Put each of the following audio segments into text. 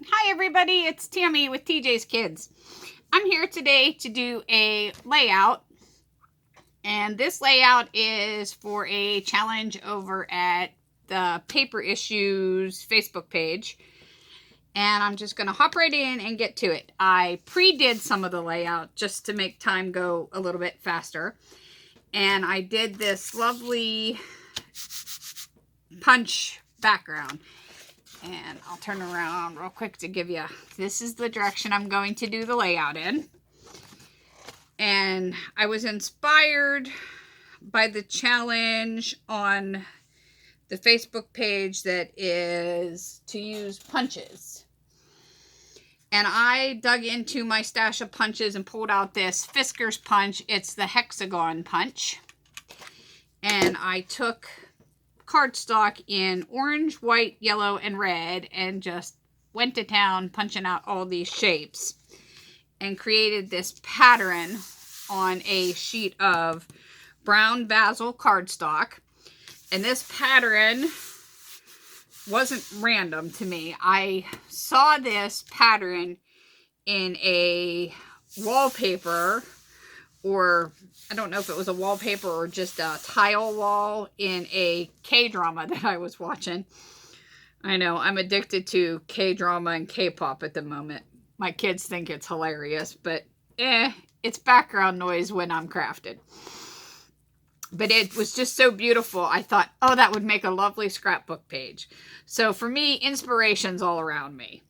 Hi everybody, it's Tammy with TJ's Kids. I'm here today to do a layout, and this layout is for a challenge over at the Paper Issues Facebook page. And I'm just going to hop right in and get to it. I pre-did some of the layout just to make time go a little bit faster. And I did this lovely punch background. And I'll turn around real quick to give you, this is the direction I'm going to do the layout in. And I was inspired by the challenge on the Facebook page that is to use punches. And I dug into my stash of punches and pulled out this Fiskars punch. It's the hexagon punch. And I took cardstock in orange, white, yellow, and red and just went to town punching out all these shapes and created this pattern on a sheet of brown basil cardstock. And this pattern wasn't random to me. I saw this pattern in a wallpaper, or I don't know if it was a wallpaper or just a tile wall in a K-drama that I was watching. I know, I'm addicted to K-drama and K-pop at the moment. My kids think it's hilarious, but it's background noise when I'm crafting. But it was just so beautiful. I thought, oh, that would make a lovely scrapbook page. So for me, inspiration's all around me.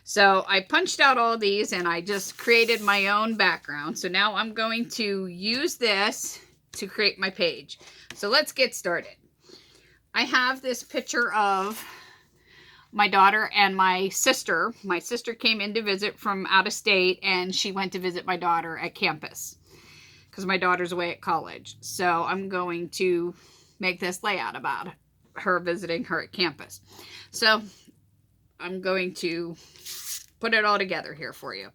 So I punched out all these and I just created my own background. So now I'm going to use this to create my page. So let's get started. I have this picture of my daughter and my sister. My sister came in to visit from out of state, and she went to visit my daughter at campus because my daughter's away at college. So I'm going to make this layout about her visiting her at campus. So I'm going to put it all together here for you.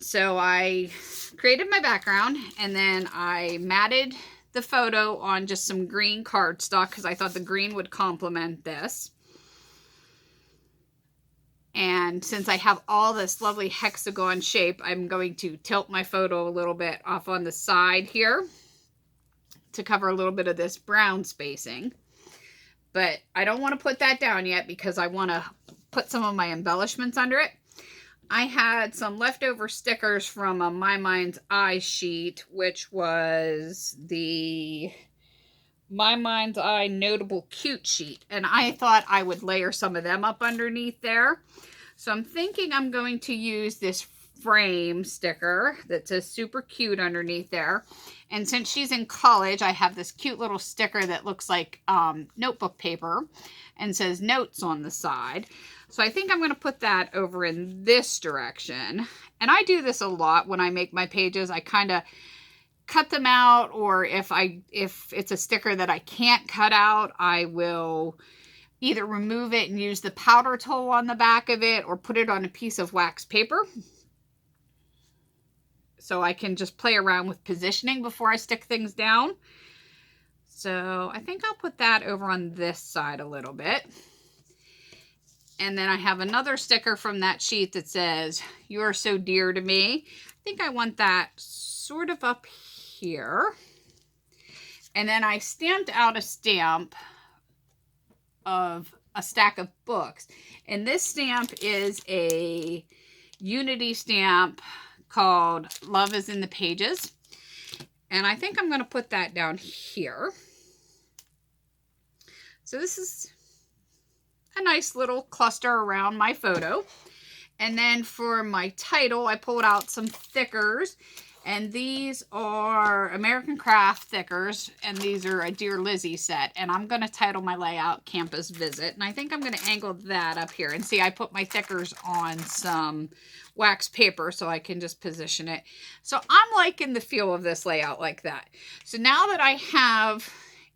So I created my background, and then I matted the photo on just some green cardstock because I thought the green would complement this. And since I have all this lovely hexagon shape, I'm going to tilt my photo a little bit off on the side here to cover a little bit of this brown spacing. But I don't want to put that down yet because I want to put some of my embellishments under it. I had some leftover stickers from a My Mind's Eye sheet, which was the My Mind's Eye Notable Cute sheet. And I thought I would layer some of them up underneath there. So I'm thinking I'm going to use this frame sticker that says super cute underneath there. And since she's in college, I have this cute little sticker that looks like notebook paper and says notes on the side. So I think I'm going to put that over in this direction. And I do this a lot when I make my pages. I kind of cut them out, or if it's a sticker that I can't cut out, I will either remove it and use the powder tool on the back of it, or put it on a piece of wax paper. So I can just play around with positioning before I stick things down. So I think I'll put that over on this side a little bit. And then I have another sticker from that sheet that says, "You are so dear to me." I think I want that sort of up here. And then I stamped out a stamp of a stack of books. And this stamp is a Unity stamp called Love is in the Pages. And I think I'm going to put that down here. So this is a nice little cluster around my photo. And then for my title, I pulled out some thickers. And these are American Craft thickers. And these are a Dear Lizzie set. And I'm going to title my layout Campus Visit. And I think I'm going to angle that up here. And see, I put my thickers on some wax paper so I can just position it. So I'm liking the feel of this layout like that. So now that I have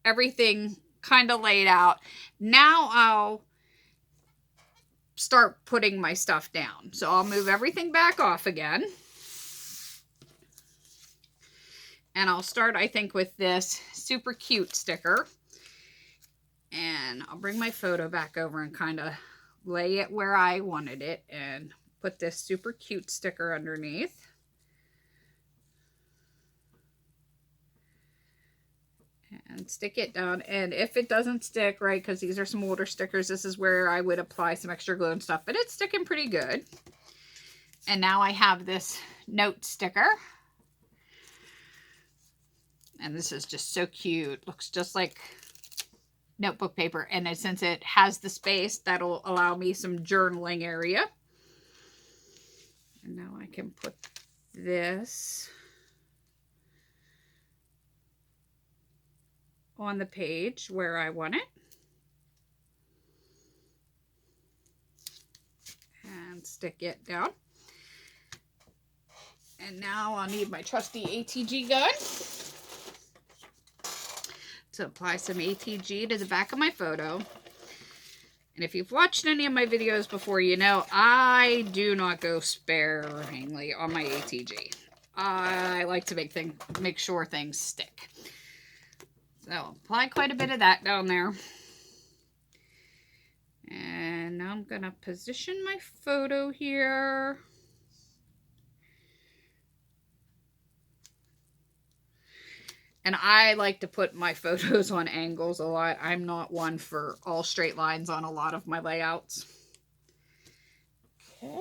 everything kind of laid out, now I'll start putting my stuff down. So I'll move everything back off again. And I'll start, I think, with this super cute sticker. And I'll bring my photo back over and kind of lay it where I wanted it and put this super cute sticker underneath. And stick it down. And if it doesn't stick, right, because these are some older stickers, this is where I would apply some extra glue and stuff, but it's sticking pretty good. And now I have this note sticker. And this is just so cute. Looks just like notebook paper. And then since it has the space, that'll allow me some journaling area. And now I can put this on the page where I want it. And stick it down. And now I'll need my trusty ATG gun to apply some ATG to the back of my photo. And if you've watched any of my videos before, you know I do not go sparingly on my ATG. I like to make sure things stick. So apply quite a bit of that down there. And now I'm going to position my photo here. And I like to put my photos on angles a lot. I'm not one for all straight lines on a lot of my layouts. Okay.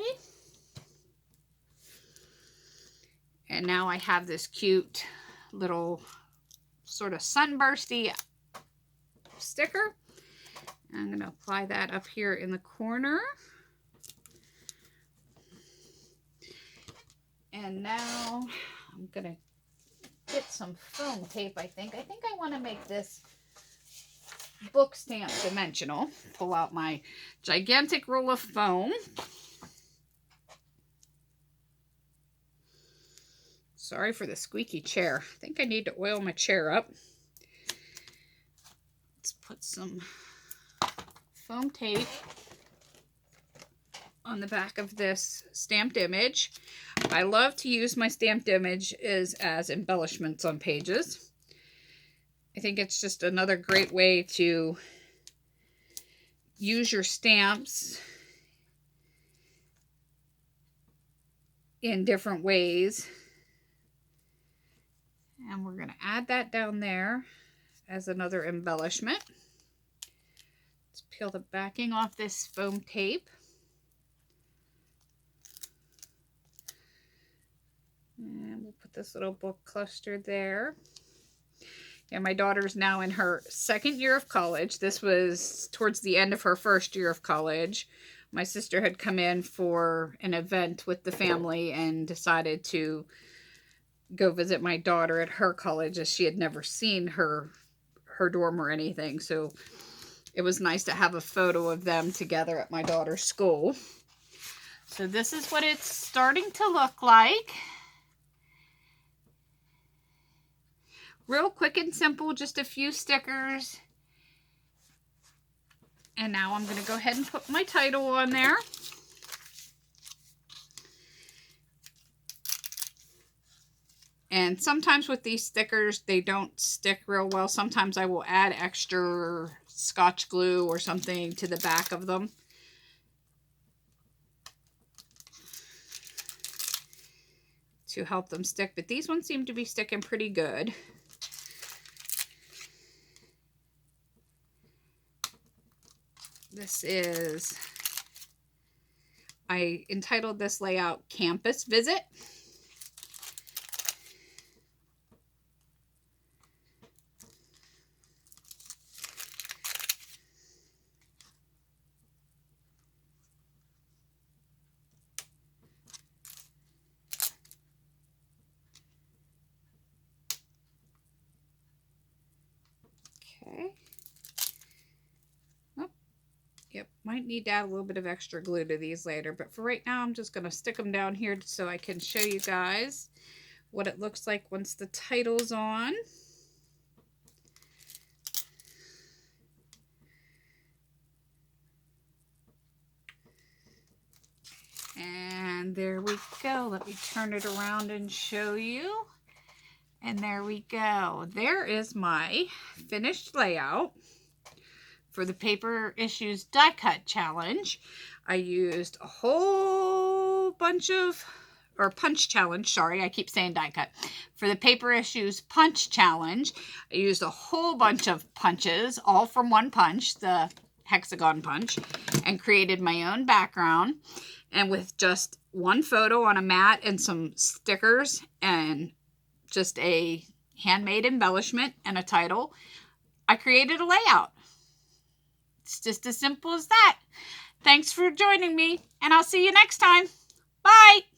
And now I have this cute little sort of sunbursty sticker. I'm going to apply that up here in the corner. And now I'm going to get some foam tape, I think. I think I want to make this book stamp dimensional. Pull out my gigantic roll of foam. Sorry for the squeaky chair. I think I need to oil my chair up. Let's put some foam tape on the back of this stamped image. I love to use my stamped images as embellishments on pages. I think it's just another great way to use your stamps in different ways. And we're going to add that down there as another embellishment. Let's peel the backing off this foam tape. And we'll put this little book cluster there. And my daughter's now in her second year of college. This was towards the end of her first year of college. My sister had come in for an event with the family and decided to go visit my daughter at her college, as she had never seen her dorm or anything. So it was nice to have a photo of them together at my daughter's school. So this is what it's starting to look like. Real quick and simple, just a few stickers. And now I'm going to go ahead and put my title on there. And sometimes with these stickers, they don't stick real well. Sometimes I will add extra Scotch glue or something to the back of them. To help them stick. But these ones seem to be sticking pretty good. This is, I entitled this layout Campus Visit. Okay. Oh, yep, might need to add a little bit of extra glue to these later, but for right now I'm just going to stick them down here so I can show you guys what it looks like once the title's on. And there we go. Let me turn it around and show you. And there we go. There is my finished layout for the Paper Issues die cut challenge, I used a whole bunch of, or punch challenge, sorry, I keep saying die cut. For the Paper Issues punch challenge, I used a whole bunch of punches, all from one punch, the hexagon punch, and created my own background. And with just one photo on a mat and some stickers and just a handmade embellishment and a title, I created a layout. It's just as simple as that. Thanks for joining me, and I'll see you next time. Bye!